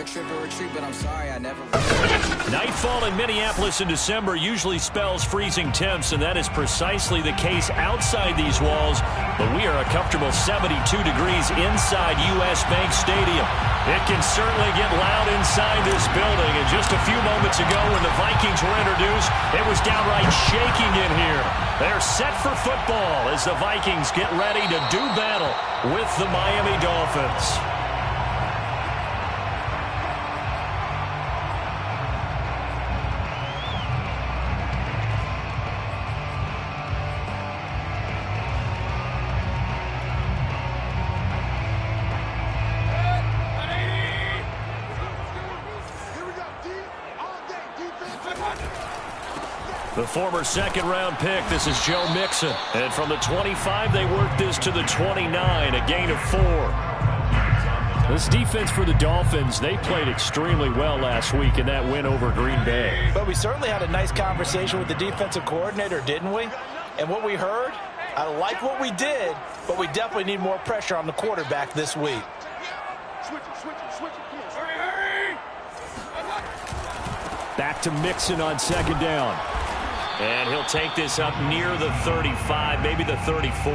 to trick or retreat, but I'm sorry, I never. Nightfall in Minneapolis in December usually spells freezing temps, and that is precisely the case outside these walls. But we are a comfortable 72 degrees inside U.S. Bank Stadium. It can certainly get loud inside this building. And just a few moments ago when the Vikings were introduced, it was downright shaking in here. They're set for football as the Vikings get ready to do battle with the Miami Dolphins. The former second-round pick, this is Joe Mixon. And from the 25, they worked this to the 29, a gain of 4. This defense for the Dolphins, they played extremely well last week in that win over Green Bay. But we certainly had a nice conversation with the defensive coordinator, didn't we? And what we heard, I like what we did, but we definitely need more pressure on the quarterback this week. Back to Mixon on second down. And he'll take this up near the 35, maybe the 34.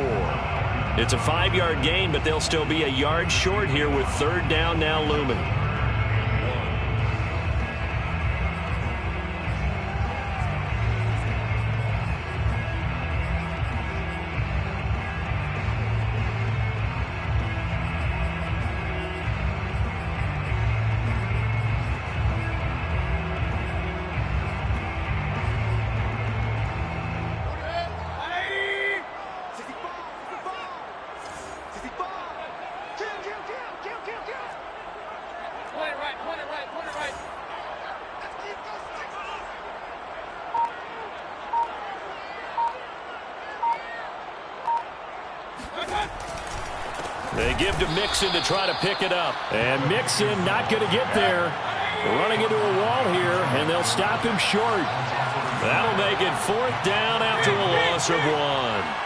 It's a 5-yard gain, but they'll still be a yard short here with third down now looming. They give to Mixon to try to pick it up. And Mixon not going to get there. Running into a wall here, and they'll stop him short. That'll make it fourth down after a loss of 1.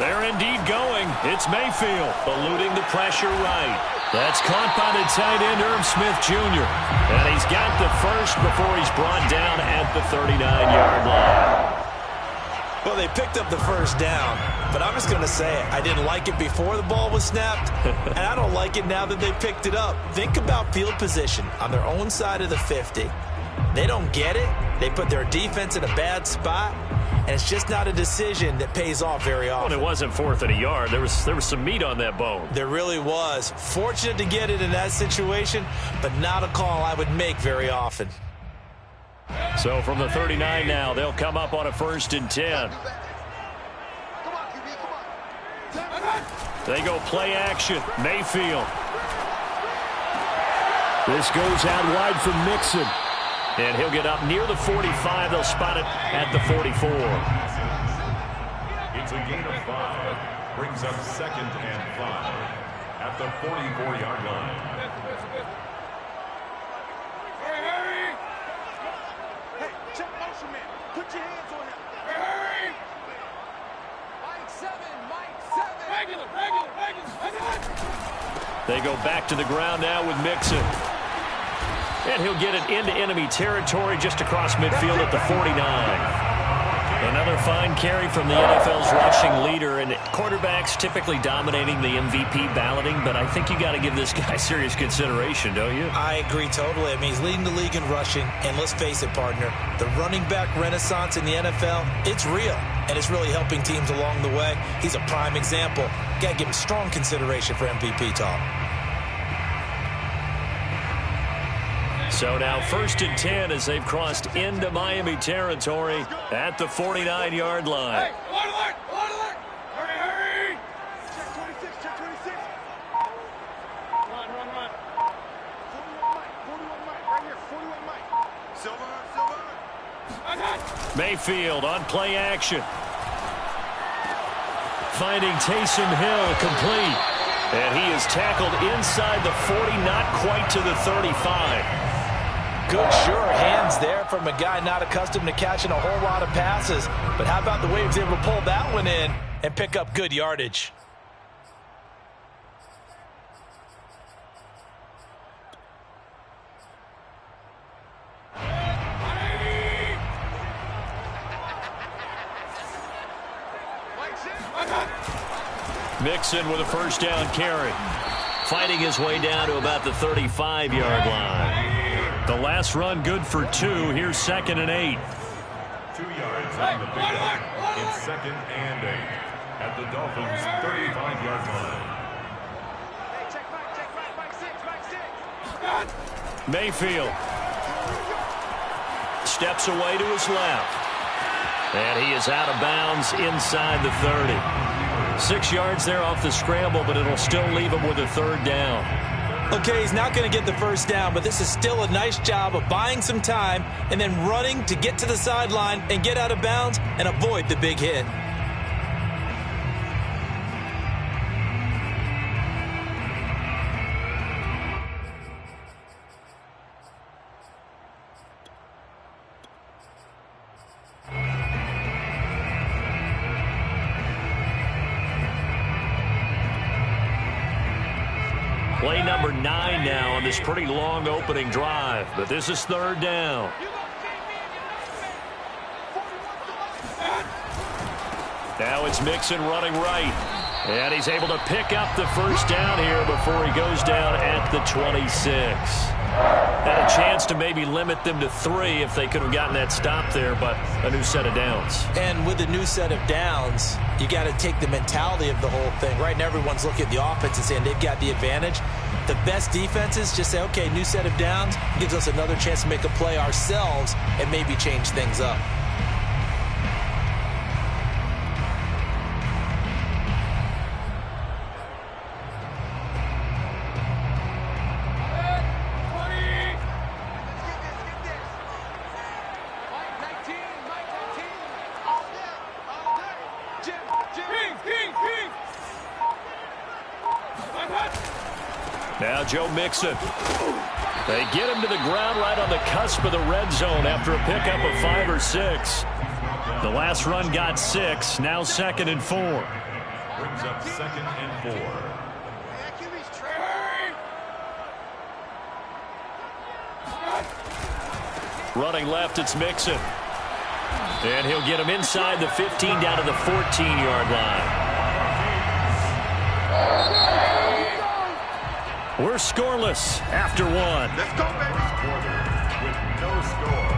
They're indeed going. It's Mayfield eluding the pressure right. That's caught by the tight end, Irv Smith Jr. And he's got the first before he's brought down at the 39-yard line. Well, they picked up the first down, but I'm just going to say it. I didn't like it before the ball was snapped, and I don't like it now that they picked it up. Think about field position on their own side of the 50. They don't get it. They put their defense in a bad spot. And it's just not a decision that pays off very often. Well, it wasn't fourth and a yard. There was some meat on that bone. There really was. Fortunate to get it in that situation, but not a call I would make very often. So from the 39 now, they'll come up on a 1st and 10. They go play action. Mayfield. This goes out wide from Mixon. And he'll get up near the 45. They'll spot it at the 44. It's a gain of 5. Brings up 2nd and 5 at the 44-yard line. Hey, check motion man. Put your hands on him. Hurry! Mike 7, Mike 7. Regular. They go back to the ground now with Mixon. And he'll get it into enemy territory just across midfield at the 49. Another fine carry from the NFL's rushing leader. And quarterbacks typically dominating the MVP balloting, but I think you got to give this guy serious consideration, don't you? I agree totally. I mean, he's leading the league in rushing. And let's face it, partner, the running back renaissance in the NFL, it's real. And it's really helping teams along the way. He's a prime example. Got to give him strong consideration for MVP talk. So now 1st and 10 as they've crossed into Miami territory at the 49-yard line. Hey, alert! Hurry! Check 26. Run. 41 Mike, right here, 41 Mike. Silver. Mayfield on play action. Finding Taysom Hill complete. And he is tackled inside the 40, not quite to the 35. Good, sure hands there from a guy not accustomed to catching a whole lot of passes. But how about the way he was able to pull that one in and pick up good yardage? Mixon with a first down carry. Fighting his way down to about the 35-yard line. The last run good for 2. Here's 2nd and 8. 2 yards on the pickup. It's 2nd and 8 at the Dolphins' 35-yard line. Mayfield steps away to his left. And he is out of bounds inside the 30. 6 yards there off the scramble, but it'll still leave him with a 3rd down. Okay, he's not going to get the first down, but this is still a nice job of buying some time and then running to get to the sideline and get out of bounds and avoid the big hit. Play number 9 now on this pretty long opening drive, but this is 3rd down. Now it's Mixon running right, and he's able to pick up the first down here before he goes down at the 26. Had a chance to maybe limit them to 3 if they could have gotten that stop there, but a new set of downs. And with a new set of downs, you got to take the mentality of the whole thing. Right now, everyone's looking at the offense and saying they've got the advantage. The best defenses just say, okay, new set of downs gives us another chance to make a play ourselves and maybe change things up. Now Joe Mixon. They get him to the ground right on the cusp of the red zone after a pickup of 5 or 6. The last run got 6. Now 2nd and 4. Brings up 2nd and 4. Running left, it's Mixon. And he'll get him inside the 15 down to the 14-yard line. We're scoreless after 1. Let's go, baby. With no score.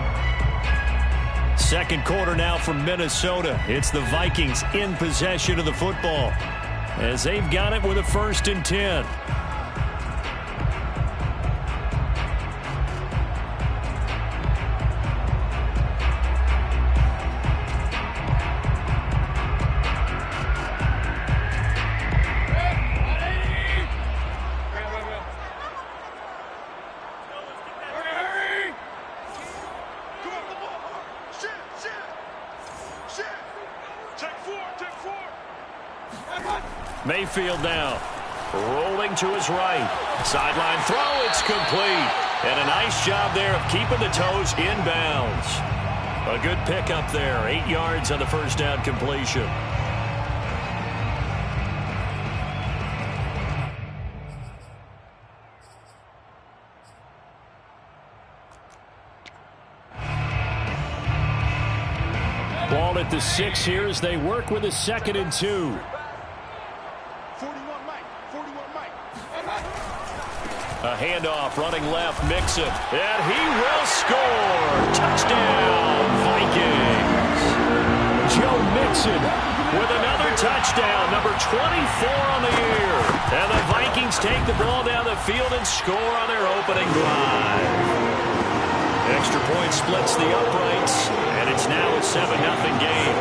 Second quarter now from Minnesota. It's the Vikings in possession of the football as they've got it with a 1st and 10. Mayfield now, rolling to his right. Sideline throw, it's complete. And a nice job there of keeping the toes in bounds. A good pickup there, 8 yards on the first down completion. Ball at the 6 here as they work with a 2nd and 2. A handoff, running left, Mixon, and he will score! Touchdown, Vikings! Joe Mixon with another touchdown, number 24 on the year. And the Vikings take the ball down the field and score on their opening drive. Extra point splits the uprights, and it's now a 7-0 game.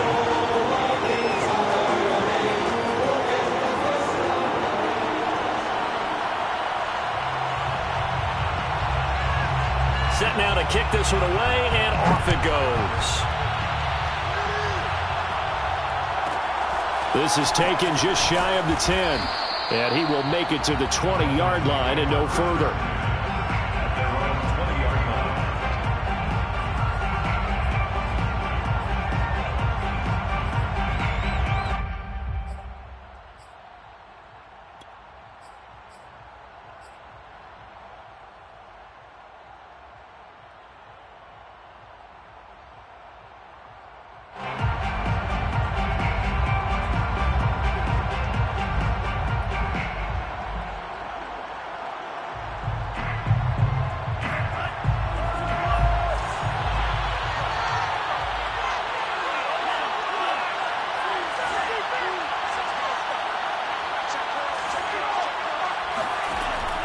Set now to kick this one away, and off it goes. This is taken just shy of the 10, and he will make it to the 20-yard line and no further. At their own 20-yard line,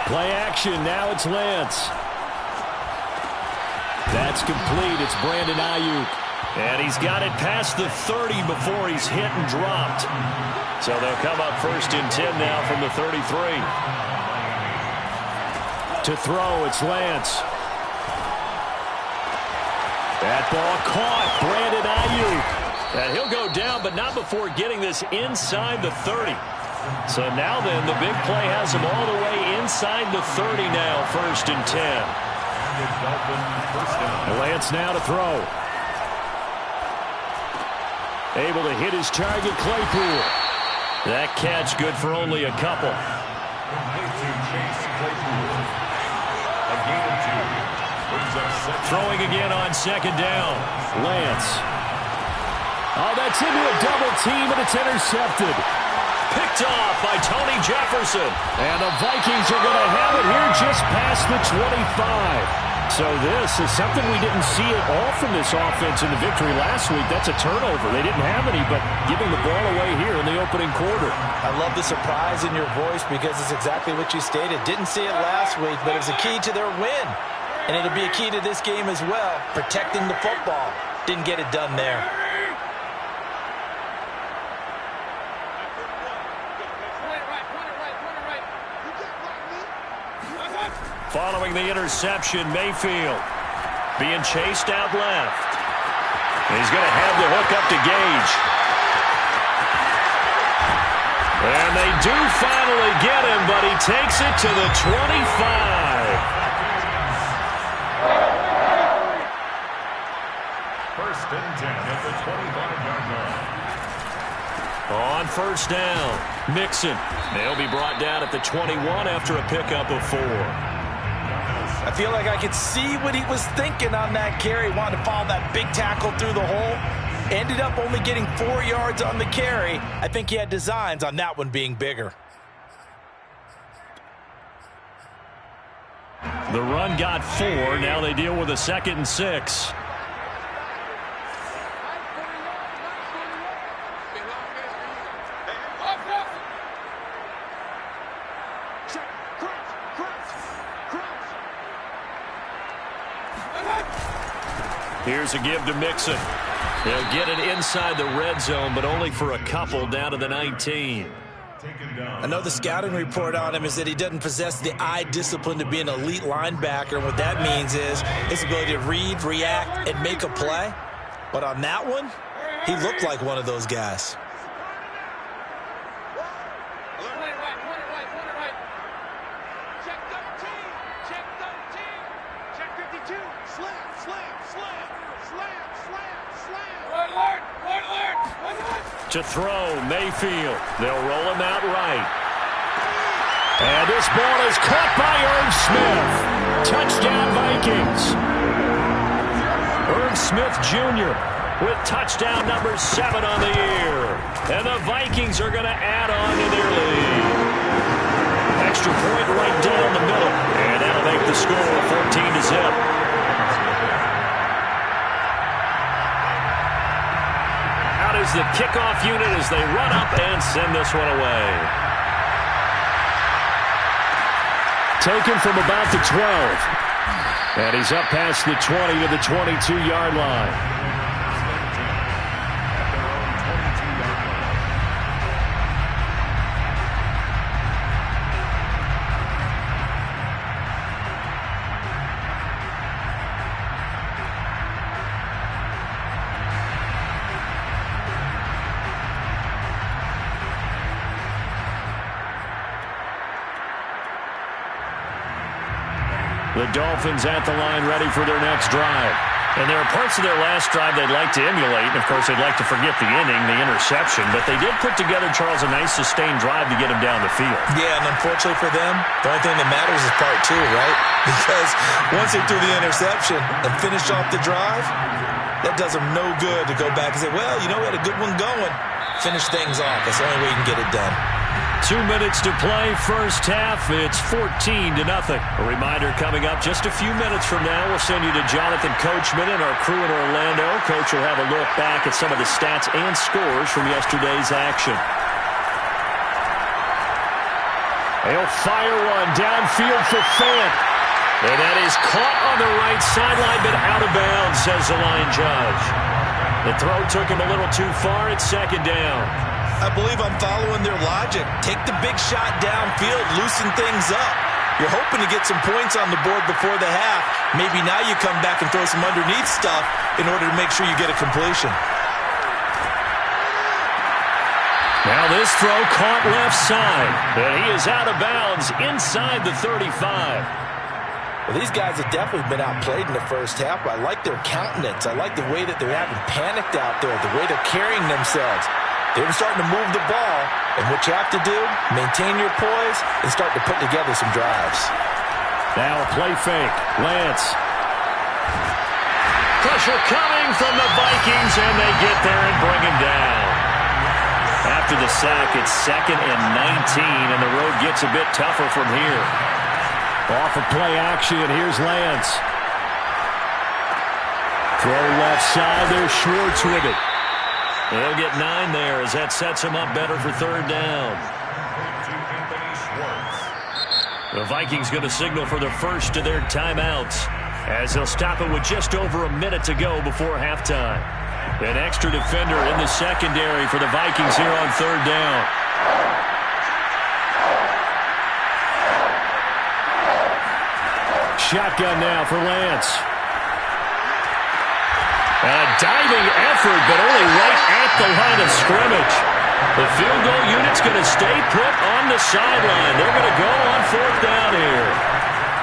Play action. Now it's Lance. That's complete. It's Brandon Ayuk. And he's got it past the 30 before he's hit and dropped. So they'll come up 1st and 10 now from the 33. To throw, it's Lance. That ball caught. Brandon Ayuk. And he'll go down, but not before getting this inside the 30. So now then, the big play has him all the way inside the 30 now, 1st and 10. Lance now to throw. Able to hit his target, Claypool. That catch good for only a couple. Throwing again on 2nd down. Lance. Oh, that's into a double team, and it's intercepted. Picked off by Tony Jefferson. And the Vikings are going to have it here just past the 25. So this is something we didn't see at all from this offense in the victory last week. That's a turnover. They didn't have any, but giving the ball away here in the opening quarter. I love the surprise in your voice because it's exactly what you stated. Didn't see it last week, but it was a key to their win. And it'll be a key to this game as well, protecting the football. Didn't get it done there. Following the interception, Mayfield being chased out left. He's going to have the hook up to Gage. And they do finally get him, but he takes it to the 25. 1st and 10 at the 25-yard line. On 1st down, Mixon. They'll be brought down at the 21 after a pickup of 4. I feel like I could see what he was thinking on that carry. Wanted to follow that big tackle through the hole. Ended up only getting 4 yards on the carry. I think he had designs on that one being bigger. The run got 4. Now they deal with a 2nd and 6. Here's a give to Mixon. They'll get it inside the red zone, but only for a couple down to the 19. I know the scouting report on him is that he doesn't possess the eye discipline to be an elite linebacker. And what that means is his ability to read, react, and make a play. But on that one, he looked like one of those guys. To throw, Mayfield. They'll roll him out right. And this ball is caught by Irv Smith. Touchdown, Vikings. Irv Smith Jr. with touchdown number 7 on the year. And the Vikings are going to add on to their lead. Extra point right down the middle. And that'll make the score 14-0. Is the kickoff unit as they run up and send this one away. Taken from about the 12. And he's up past the 20 to the 22-yard line. The Dolphins at the line ready for their next drive. And there are parts of their last drive they'd like to emulate. And, of course, they'd like to forget the inning, the interception. But they did put together, Charles, a nice sustained drive to get him down the field. Yeah, and unfortunately for them, the only thing that matters is part 2, right? Because once they threw the interception and finished off the drive, that does them no good to go back and say, well, you know, we had a good one going. Finish things off. That's the only way you can get it done. 2 minutes to play, first half. It's 14-0. A reminder coming up just a few minutes from now. We'll send you to Jonathan Coachman and our crew in Orlando. Coach will have a look back at some of the stats and scores from yesterday's action. They'll fire one downfield for Fant. And that is caught on the right sideline, but out of bounds, says the line judge. The throw took him a little too far. It's second down. I believe I'm following their logic. Take the big shot downfield, loosen things up. You're hoping to get some points on the board before the half. Maybe now you come back and throw some underneath stuff in order to make sure you get a completion. Now this throw caught left side, but he is out of bounds inside the 35. Well, these guys have definitely been outplayed in the first half, but I like their countenance. I like the way that they're having panicked out there, the way they're carrying themselves. They're starting to move the ball, and what you have to do, maintain your poise and start to put together some drives. Now a play fake. Lance. Pressure coming from the Vikings, and they get there and bring him down. After the sack, it's 2nd and 19, and the road gets a bit tougher from here. Off of play action, here's Lance. Throw left side, there's Schwartz with it. They'll get 9 there as that sets him up better for third down. The Vikings going to signal for the first of their timeouts as they'll stop it with just over a minute to go before halftime. An extra defender in the secondary for the Vikings here on third down. Shotgun now for Lance. A diving effort, but only right at the line of scrimmage. The field goal unit's going to stay put on the sideline. They're going to go on fourth down here.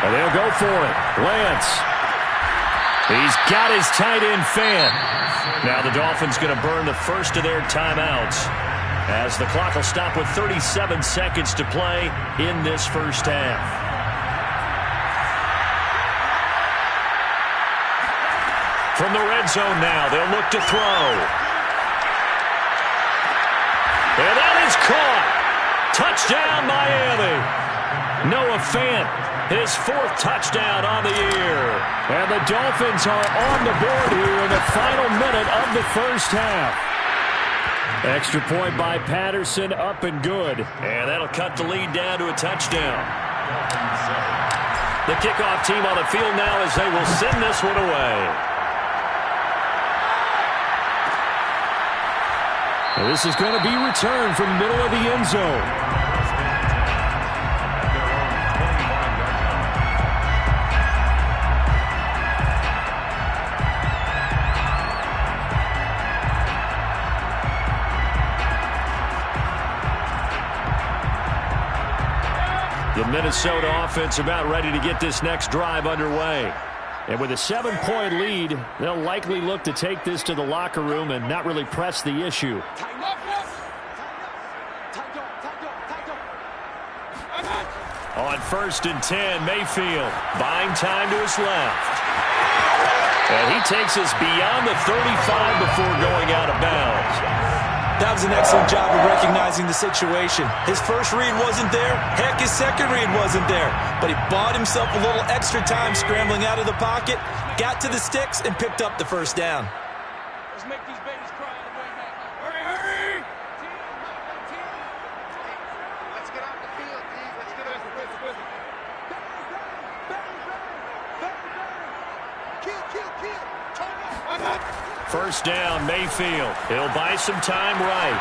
And they'll go for it. Lance. He's got his tight end Fant. Now the Dolphins going to burn the first of their timeouts as the clock will stop with 37 seconds to play in this first half. From the red zone now, they'll look to throw. And that is caught. Touchdown, Miami. Noah Fant, his 4th touchdown on the year. And the Dolphins are on the board here in the final minute of the first half. Extra point by Patterson, up and good. And that'll cut the lead down to a touchdown. The kickoff team on the field now as they will send this one away. Well, this is going to be returned from the middle of the end zone. The Minnesota offense about ready to get this next drive underway. And with a 7-point lead, they'll likely look to take this to the locker room and not really press the issue. On 1st and 10, Mayfield buying time to his left. And he takes us beyond the 35 before going out of bounds. That was an excellent job of recognizing the situation. His first read wasn't there. Heck, his second read wasn't there. But he bought himself a little extra time scrambling out of the pocket, got to the sticks, and picked up the first down. Let's make these babies cry on the way back. Hurry, hurry! Let's get off the field, T. Let's get off the field. Kill. First down, Mayfield. He'll buy some time right.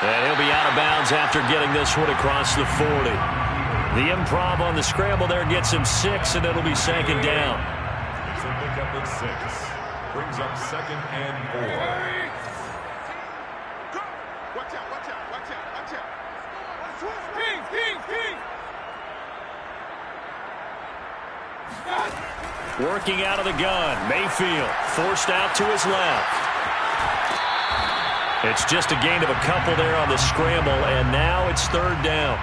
And he'll be out of bounds after getting this one across the 40. The improv on the scramble there gets him 6, and it'll be second down. It's a pickup at 6. Brings up 2nd and 4. Watch out. King. Working out of the gun, Mayfield forced out to his left. It's just a gain of a couple there on the scramble, and now it's third down.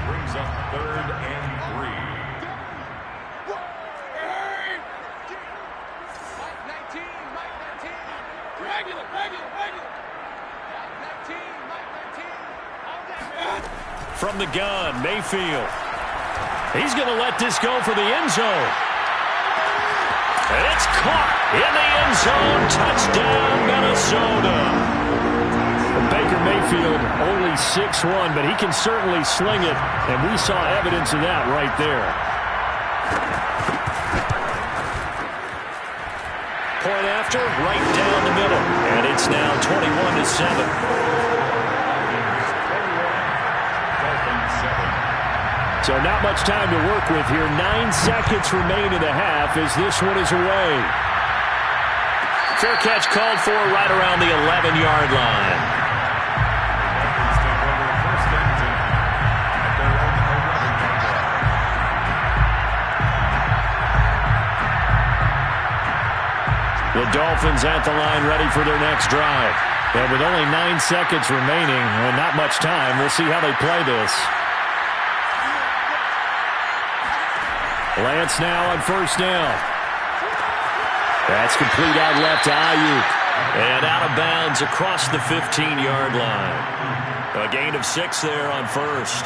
Brings up 3rd and 3. Mike 19. Regular. Mike 19. From the gun, Mayfield. He's going to let this go for the end zone. And it's caught in the end zone. Touchdown, Minnesota. Baker Mayfield only 6'1", but he can certainly sling it, and we saw evidence of that right there. Point after, right down the middle, and it's now 21-7. So not much time to work with here. 9 seconds remain in the half as this one is away. Fair catch called for right around the 11-yard line. The Dolphins at the line ready for their next drive. And with only 9 seconds remaining and not much time, we'll see how they play this. Lance now on first down. That's complete out left to Ayuk. And out of bounds across the 15-yard line. A gain of 6 there on first.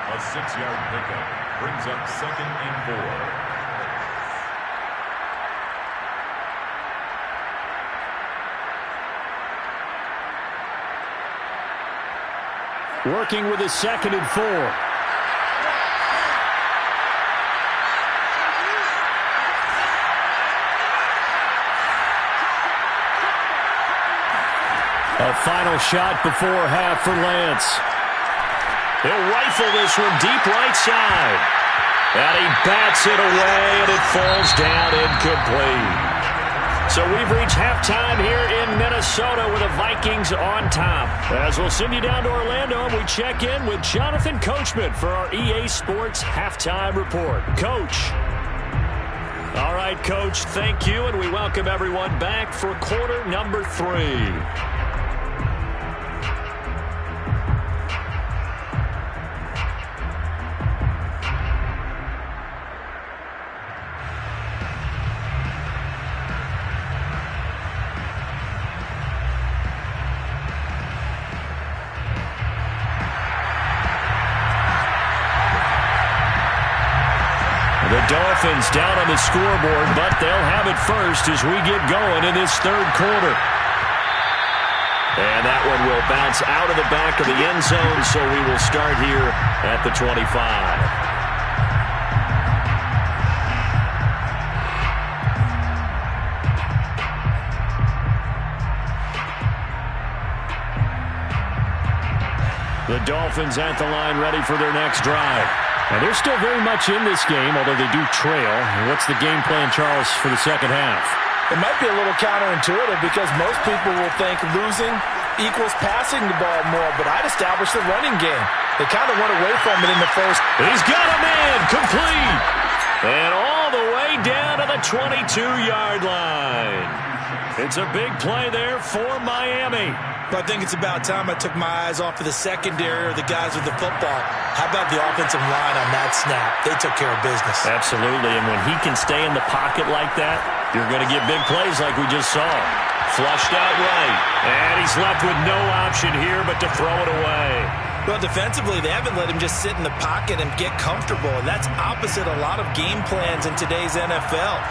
A 6-yard pickup brings up 2nd and 4. Working with a 2nd and 4. A final shot before half for Lance. He'll rifle this one deep right side. And he bats it away, and it falls down incomplete. So we've reached halftime here in Minnesota with the Vikings on top. As we'll send you down to Orlando, and we check in with Jonathan Coachman for our EA Sports Halftime Report. Coach. All right, Coach, thank you, and we welcome everyone back for quarter number 3. The Dolphins down on the scoreboard, but they'll have it first as we get going in this third quarter. And that one will bounce out of the back of the end zone, so we will start here at the 25. The Dolphins at the line ready for their next drive. And they're still very much in this game, although they do trail. What's the game plan, Charles, for the second half? It might be a little counterintuitive because most people will think losing equals passing the ball more, but I'd establish the running game. They kind of went away from it in the first. He's got a man, complete. And all the way down to the 22-yard line. It's a big play there for Miami. But I think it's about time I took my eyes off of the secondary or the guys with the football. How about the offensive line on that snap? They took care of business. Absolutely, and when he can stay in the pocket like that, you're going to get big plays like we just saw. Flushed out right, and he's left with no option here but to throw it away. Well, defensively, they haven't let him just sit in the pocket and get comfortable, and that's opposite a lot of game plans in today's NFL.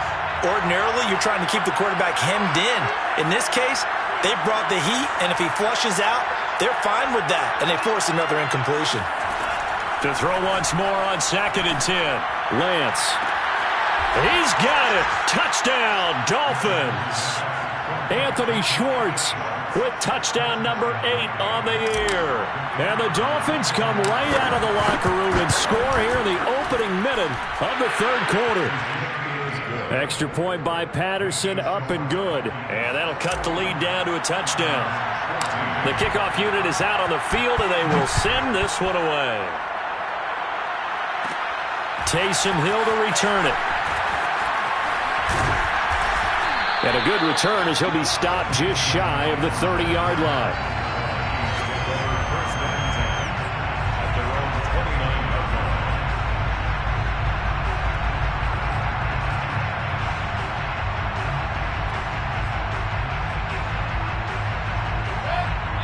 Ordinarily, you're trying to keep the quarterback hemmed in. In this case, they brought the heat, and if he flushes out, they're fine with that, and they force another incompletion. To throw once more on 2nd and 10. Lance. He's got it. Touchdown, Dolphins. Anthony Schwartz with touchdown number 8 on the year. And the Dolphins come right out of the locker room and score here in the opening minute of the third quarter. Extra point by Patterson, up and good. And that'll cut the lead down to a touchdown. The kickoff unit is out on the field, and they will send this one away. Taysom Hill to return it. And a good return as he'll be stopped just shy of the 30-yard line.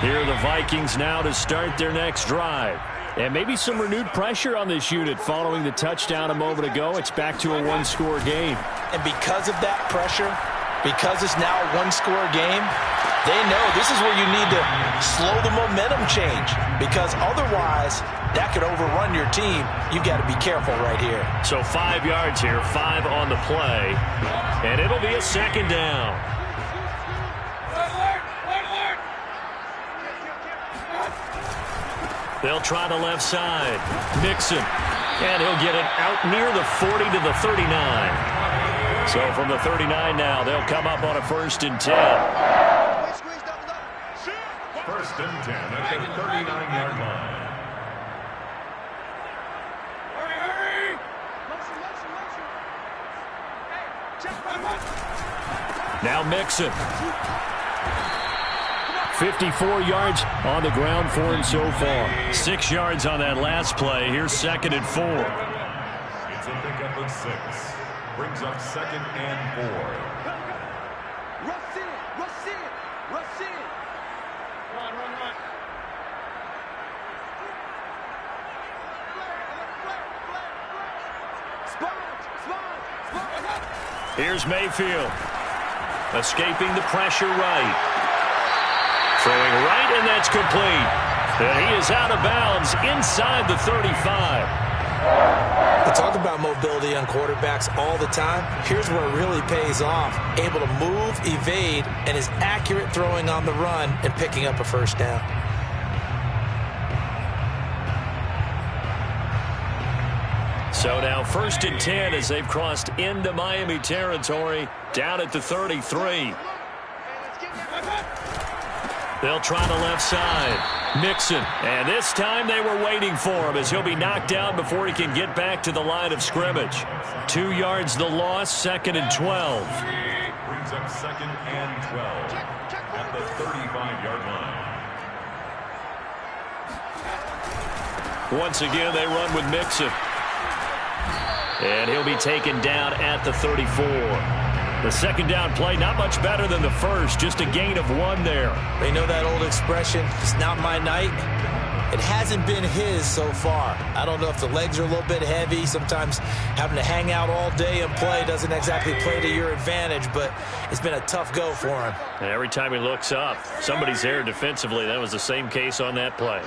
Here are the Vikings now to start their next drive. And maybe some renewed pressure on this unit following the touchdown a moment ago. It's back to a one-score game. And because of that pressure, Because it's now a one-score game, they know this is where you need to slow the momentum change, because otherwise that could overrun your team. You've got to be careful right here. So 5 yards here, 5 on the play, and it'll be a second down. They'll try the left side. Mixon, and he'll get it out near the 40 to the 39. So from the 39 now, they'll come up on a 1st and 10. 1st and 10 at the 39-yard line. Now Mixon. 54 yards on the ground for him so far. 6 yards on that last play. Here's 2nd and 4. It's a pickup of 6. Brings up 2nd and 4. Rush in, rush in, rush in. Run. Sponge. Here's Mayfield. Escaping the pressure right. Throwing right, and that's complete. And he is out of bounds inside the 35. We talk about mobility on quarterbacks all the time. Here's where it really pays off. Able to move, evade, and is accurate throwing on the run and picking up a 1st down. So now 1st and 10 as they've crossed into Miami territory, down at the 33. They'll try the left side. Mixon, and this time they were waiting for him as he'll be knocked down before he can get back to the line of scrimmage. 2 yards the loss, 2nd and 12. Brings up 2nd and 12 at the 35-yard line. Once again, they run with Mixon. And he'll be taken down at the 34. The 2nd down play, not much better than the first, just a gain of 1 there. They know that old expression, it's not my night. It hasn't been his so far. I don't know if the legs are a little bit heavy. Sometimes having to hang out all day and play doesn't exactly play to your advantage, but it's been a tough go for him. And every time he looks up, somebody's there defensively. That was the same case on that play.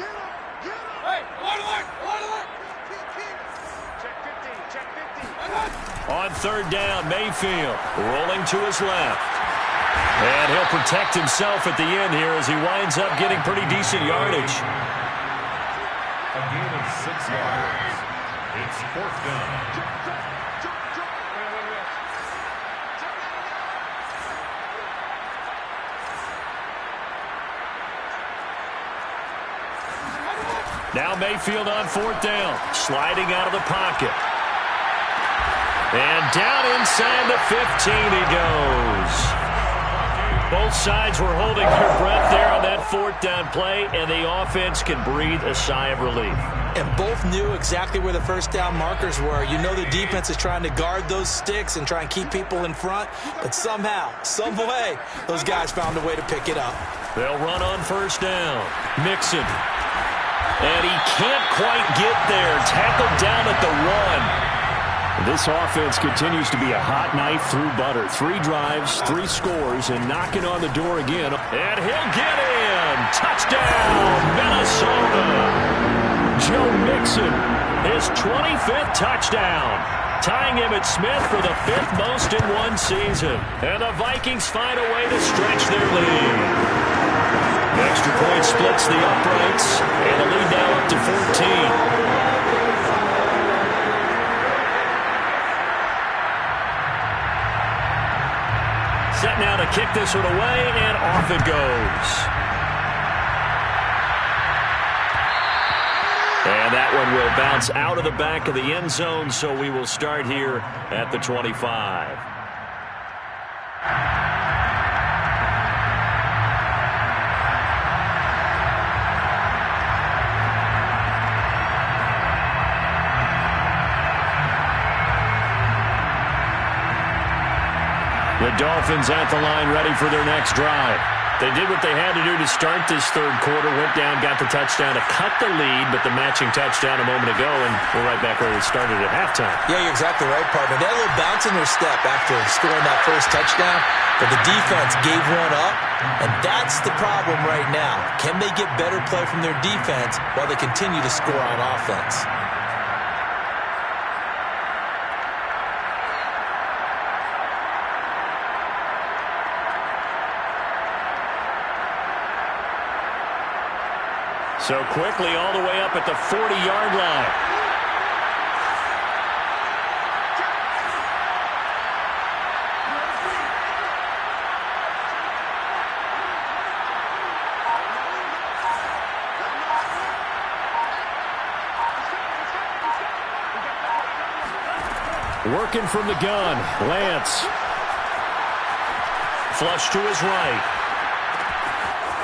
On 3rd down, Mayfield rolling to his left. And he'll protect himself at the end here as he winds up getting pretty decent yardage. A gain of 6 yards. It's 4th down. Now Mayfield on 4th down, sliding out of the pocket. And down inside the 15 he goes. Both sides were holding their breath there on that 4th down play, and the offense can breathe a sigh of relief. And both knew exactly where the 1st down markers were. You know the defense is trying to guard those sticks and try and keep people in front, but somehow, some way, those guys found a way to pick it up. They'll run on 1st down. Mixon. And he can't quite get there. Tackled down at the 1. This offense continues to be a hot knife through butter. 3 drives, 3 scores, and knocking on the door again. And he'll get in. Touchdown, Minnesota. Joe Mixon, his 25th touchdown, tying Emmitt Smith for the 5th most in one season. And the Vikings find a way to stretch their lead. Extra point splits the uprights, and the lead now up to 14. Set now to kick this one away, and off it goes. And that one will bounce out of the back of the end zone, so we will start here at the 25. The Dolphins at the line, ready for their next drive. They did what they had to do to start this third quarter, went down, got the touchdown to cut the lead, but the matching touchdown a moment ago, and we're right back where we started at halftime. Yeah, you're exactly right, partner. They had a little bounce in their step after scoring that first touchdown, but the defense gave one up, and that's the problem right now. Can they get better play from their defense while they continue to score on offense? So quickly all the way up at the 40-yard line. Working from the gun, Lance. Flush to his right.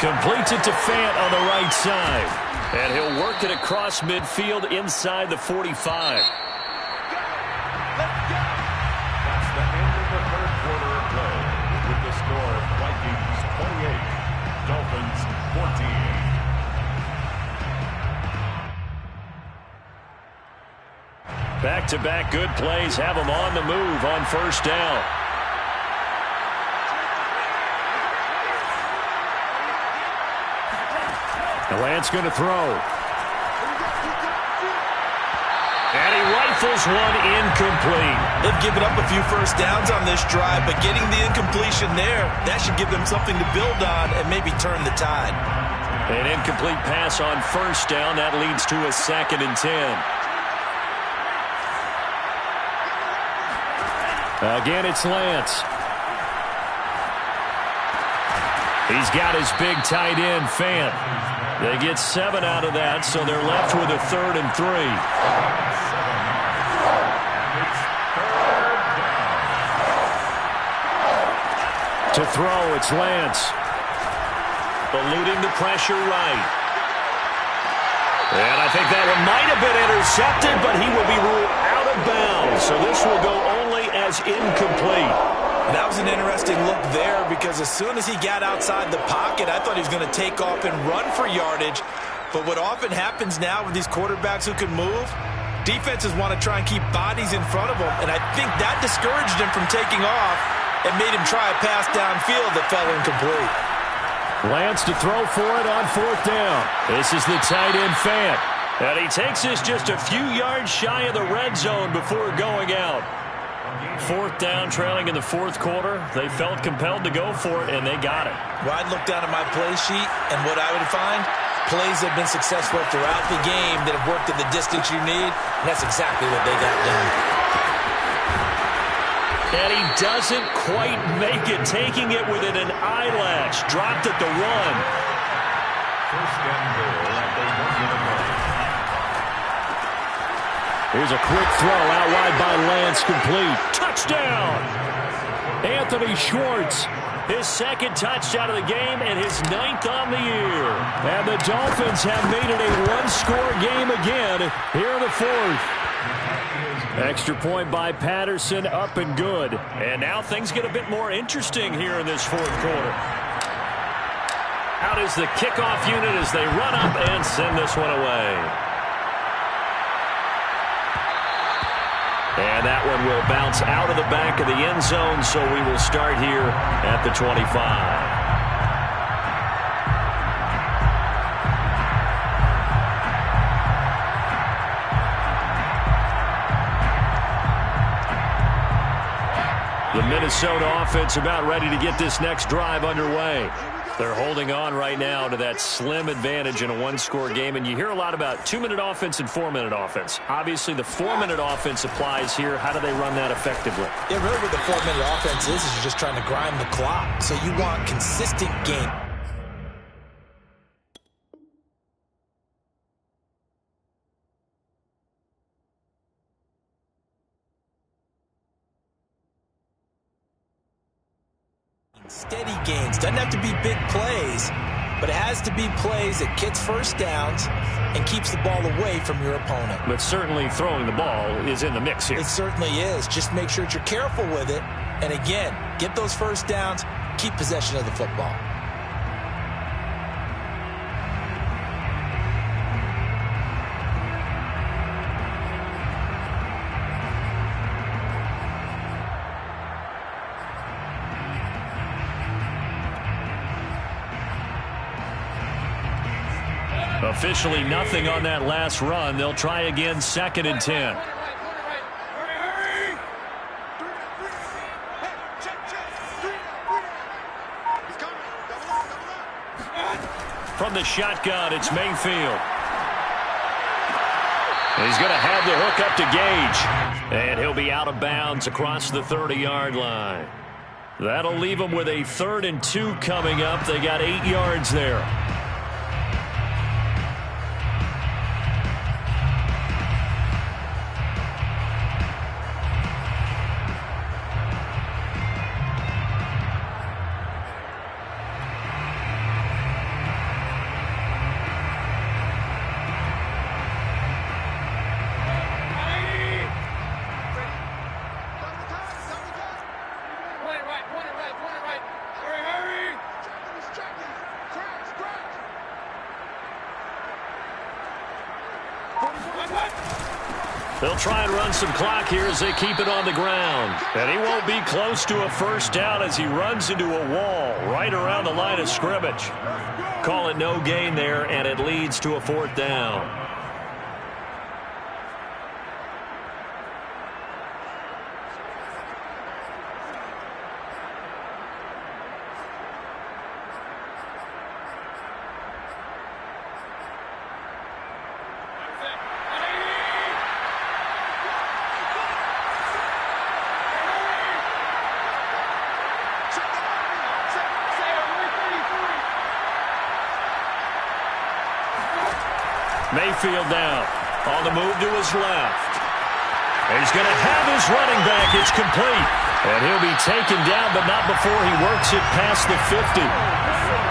Completes it to Fant on the right side. And he'll work it across midfield inside the 45. That's the end of the third quarter of play with the score Vikings 28, Dolphins 14. Back-to-back good plays have them on the move on first down. Lance going to throw. And he rifles one incomplete. They've given up a few first downs on this drive, but getting the incompletion there, that should give them something to build on and maybe turn the tide. An incomplete pass on first down. That leads to a 2nd and 10. Again, it's Lance. He's got his big tight end, Fant. They get 7 out of that, so they're left with a 3rd and 3. To throw, it's Lance. Eluding the pressure right. And I think that one might have been intercepted, but he will be ruled out of bounds. So this will go only as incomplete. That was an interesting look there because as soon as he got outside the pocket, I thought he was going to take off and run for yardage. But what often happens now with these quarterbacks who can move, defenses want to try and keep bodies in front of them, and I think that discouraged him from taking off and made him try a pass downfield that fell incomplete. Lance to throw for it on 4th down. This is the tight end, Fant. And he takes this just a few yards shy of the red zone before going out. 4th down, trailing in the 4th quarter. They felt compelled to go for it, and they got it. Well, I'd look down at my play sheet, and what I would find, plays that have been successful throughout the game that have worked at the distance you need, and that's exactly what they got done. And he doesn't quite make it, taking it within an eyelash. Dropped at the 1. First and goal at the 1-yard line. Here's a quick throw out wide by Lance, complete. Touchdown! Anthony Schwartz, his 2nd touchdown of the game and his 9th on the year. And the Dolphins have made it a 1-score game again here in the 4th. Extra point by Patterson, up and good. And now things get a bit more interesting here in this 4th quarter. Out is the kickoff unit as they run up and send this one away. And that one will bounce out of the back of the end zone, so we will start here at the 25. The Minnesota offense about ready to get this next drive underway. They're holding on right now to that slim advantage in a 1-score game, and you hear a lot about 2-minute offense and 4-minute offense. Obviously, the 4-minute offense applies here. How do they run that effectively? Yeah, really what the 4-minute offense is you're just trying to grind the clock. So you want consistent game. Steady gains. Doesn't have to be big plays, but it has to be plays that gets first downs and keeps the ball away from your opponent. But certainly throwing the ball is in the mix here. It certainly is. Just make sure that you're careful with it. And again, get those first downs, keep possession of the football. Officially nothing on that last run. They'll try again, 2nd and 10. From the shotgun, it's Mayfield. He's going to have the hook up to Gage. And he'll be out of bounds across the 30-yard line. That'll leave them with a 3rd and 2 coming up. They got 8 yards there. They'll try and run some clock here as they keep it on the ground. And he won't be close to a first down as he runs into a wall right around the line of scrimmage. Call it no gain there, and it leads to a 4th down. Mayfield down. On the move to his left. He's going to have his running back. It's complete. And he'll be taken down, but not before he works it past the 50.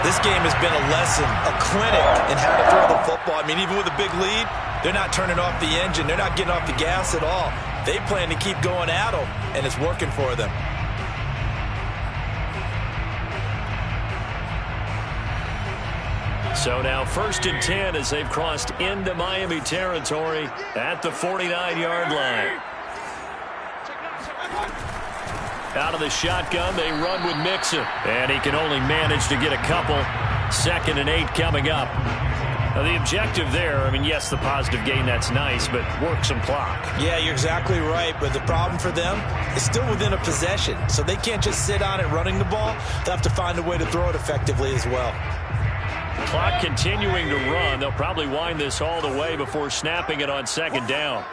This game has been a lesson, a clinic in how to throw the football. I mean, even with a big lead, they're not turning off the engine. They're not getting off the gas at all. They plan to keep going at them, and it's working for them. So now 1st and 10 as they've crossed into Miami territory at the 49-yard line. Out of the shotgun, they run with Mixon. And he can only manage to get a couple. 2nd and 8 coming up. Now the objective there, I mean, yes, the positive gain, that's nice, but work some clock. Yeah, you're exactly right, but the problem for them is still within a possession. So they can't just sit on it running the ball. They'll have to find a way to throw it effectively as well. Clock continuing to run. They'll probably wind this all the way before snapping it on 2nd down.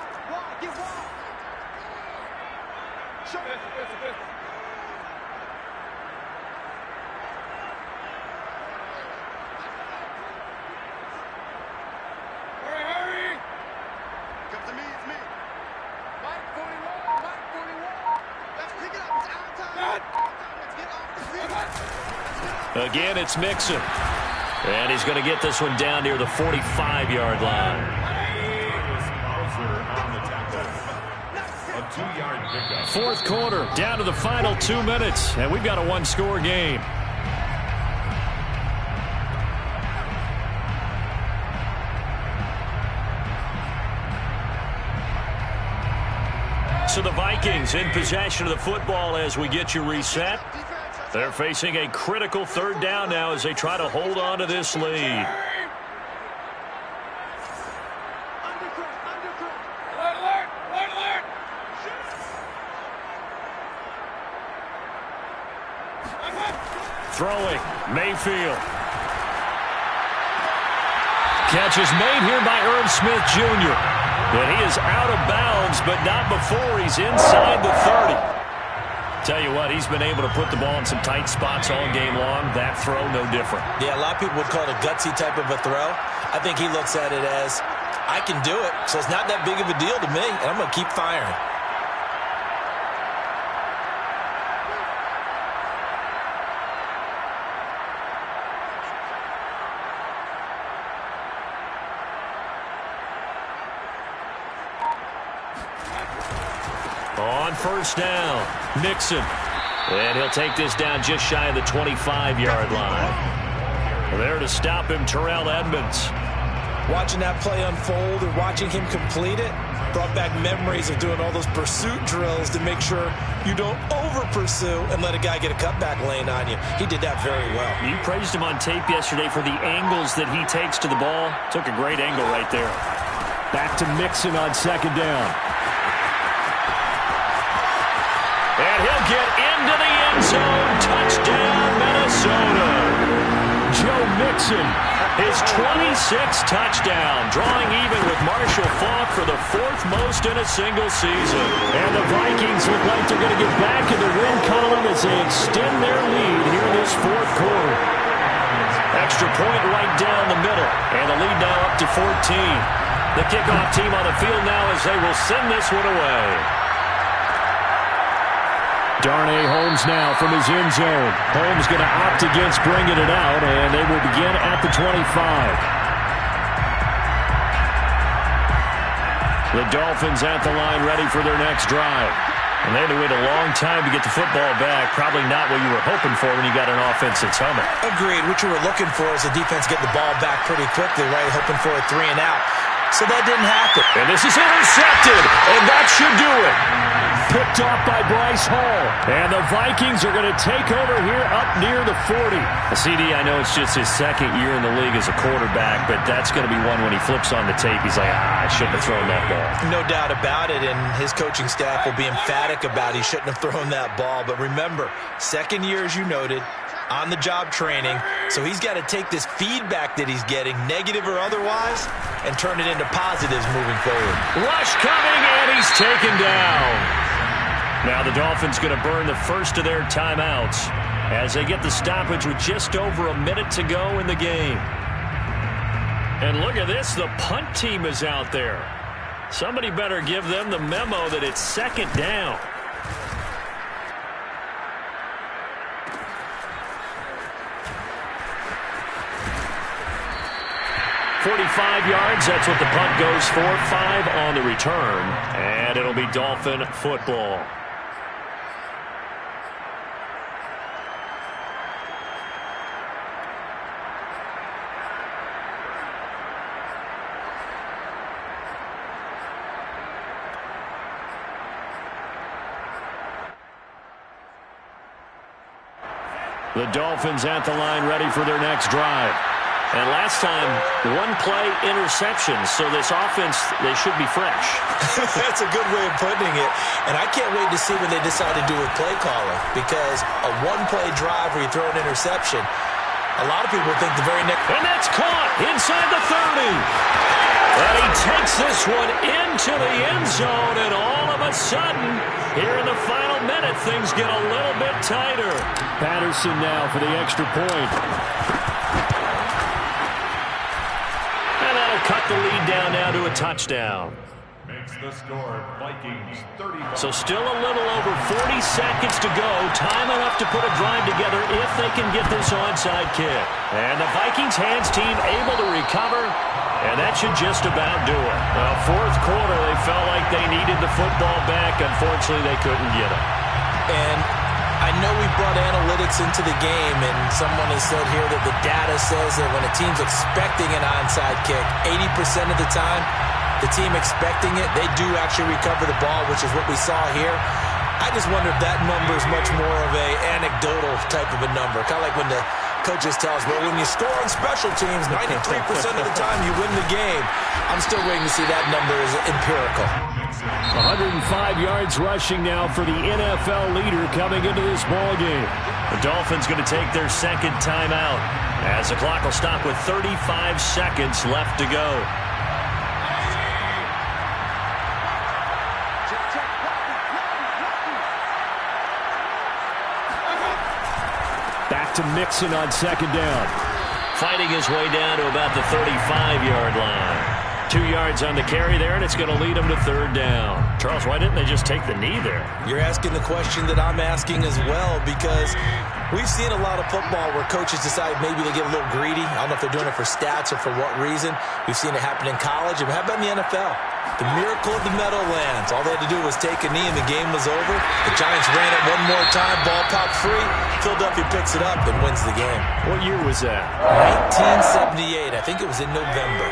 Again, it's Mixon. And he's going to get this one down near the 45-yard line. A 2-yard pickup. 4th quarter, down to the final 2 minutes, and we've got a 1-score game. So the Vikings in possession of the football as we get you reset. They're facing a critical 3rd down now as they try to hold on to this lead. Throwing, Mayfield. Catch is made here by Irv Smith Jr. And he is out of bounds, but not before he's inside the 30. Tell you what, he's been able to put the ball in some tight spots all game long. That throw, no different. Yeah, a lot of people would call it a gutsy type of a throw. I think he looks at it as, I can do it, so it's not that big of a deal to me, and I'm going to keep firing. On 1st down, Mixon. And he'll take this down just shy of the 25-yard line. There to stop him, Terrell Edmunds. Watching that play unfold and watching him complete it brought back memories of doing all those pursuit drills to make sure you don't over pursue and let a guy get a cutback lane on you. He did that very well. You praised him on tape yesterday for the angles that he takes to the ball. Took a great angle right there. Back to Mixon on second down. And he'll get into the end zone. Touchdown, Minnesota. Joe Mixon. His 26th touchdown, drawing even with Marshall Faulk for the 4th most in a single season. And the Vikings look like they're going to get back in the win column as they extend their lead here in this 4th quarter. Extra point right down the middle. And the lead now up to 14. The kickoff team on the field now as they will send this one away. Darnay Holmes now from his end zone. Holmes going to opt against bringing it out, and they will begin at the 25. The Dolphins at the line ready for their next drive. And they had to wait a long time to get the football back. Probably not what you were hoping for when you got an offense that's humming. Agreed. What you were looking for is the defense getting the ball back pretty quickly, right? Hoping for a 3 and out. So that didn't happen. And this is intercepted, and that should do it. Picked off by Bryce Hall. And the Vikings are going to take over here up near the 40. CD, I know it's just his 2nd year in the league as a quarterback, but that's going to be one when he flips on the tape. He's like, I shouldn't have thrown that ball. No doubt about it, and his coaching staff will be emphatic about he shouldn't have thrown that ball. But remember, 2nd year, as you noted, on-the-job training, so he's got to take this feedback that he's getting, negative or otherwise, and turn it into positives moving forward. Rush coming, and he's taken down. Now the Dolphins going to burn the first of their timeouts as they get the stoppage with just over a minute to go in the game. And look at this, the punt team is out there. Somebody better give them the memo that it's 2nd down. .45 yards, that's what the punt goes for. 5 on the return, and it'll be Dolphin football. The Dolphins at the line ready for their next drive. And last time, 1-play interceptions, so this offense, they should be fresh. That's a good way of putting it. And I can't wait to see what they decide to do with play calling, because a 1-play drive where you throw an interception, a lot of people think the very next... And that's caught inside the 30. And he takes this one into the end zone, and all of a sudden, here in the final minute, things get a little bit tighter. Patterson now for the extra point. Cut the lead down now to a touchdown. Makes the score Vikings 35. So still a little over 40 seconds to go. Time enough to put a drive together if they can get this onside kick. And the Vikings hands team able to recover, and that should just about do it. 4th quarter, they felt like they needed the football back. Unfortunately, they couldn't get it. And I know we brought analytics into the game, and someone has said here that the data says that when a team's expecting an onside kick, 80% of the time, the team expecting it, they do actually recover the ball, which is what we saw here. I just wonder if that number is much more of a anecdotal type of a number. Kind of like when the coaches tell us, well, when you score on special teams, 93% of the time you win the game. I'm still waiting to see that number is empirical. 105 yards rushing now for the NFL leader coming into this ball game. The Dolphins going to take their 2nd timeout as the clock will stop with 35 seconds left to go. Back to Mixon on 2nd down. Fighting his way down to about the 35-yard line. 2 yards on the carry there, and it's going to lead them to 3rd down. Charles, why didn't they just take the knee there? You're asking the question that I'm asking as well, because we've seen a lot of football where coaches decide maybe they get a little greedy. I don't know if they're doing it for stats or for what reason. We've seen it happen in college. And how about in the NFL? The miracle of the Meadowlands. All they had to do was take a knee, and the game was over. The Giants ran it one more time. Ball popped free. Philadelphia picks it up and wins the game. What year was that? 1978. I think it was in November.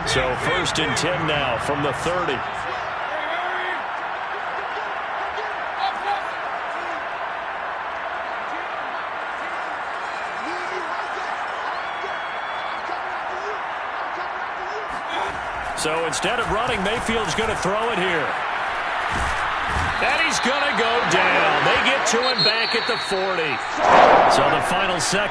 So 1st and 10 now from the 30. So instead of running, Mayfield's going to throw it here. And he's going to go down. They get to him back at the 40. So the final second.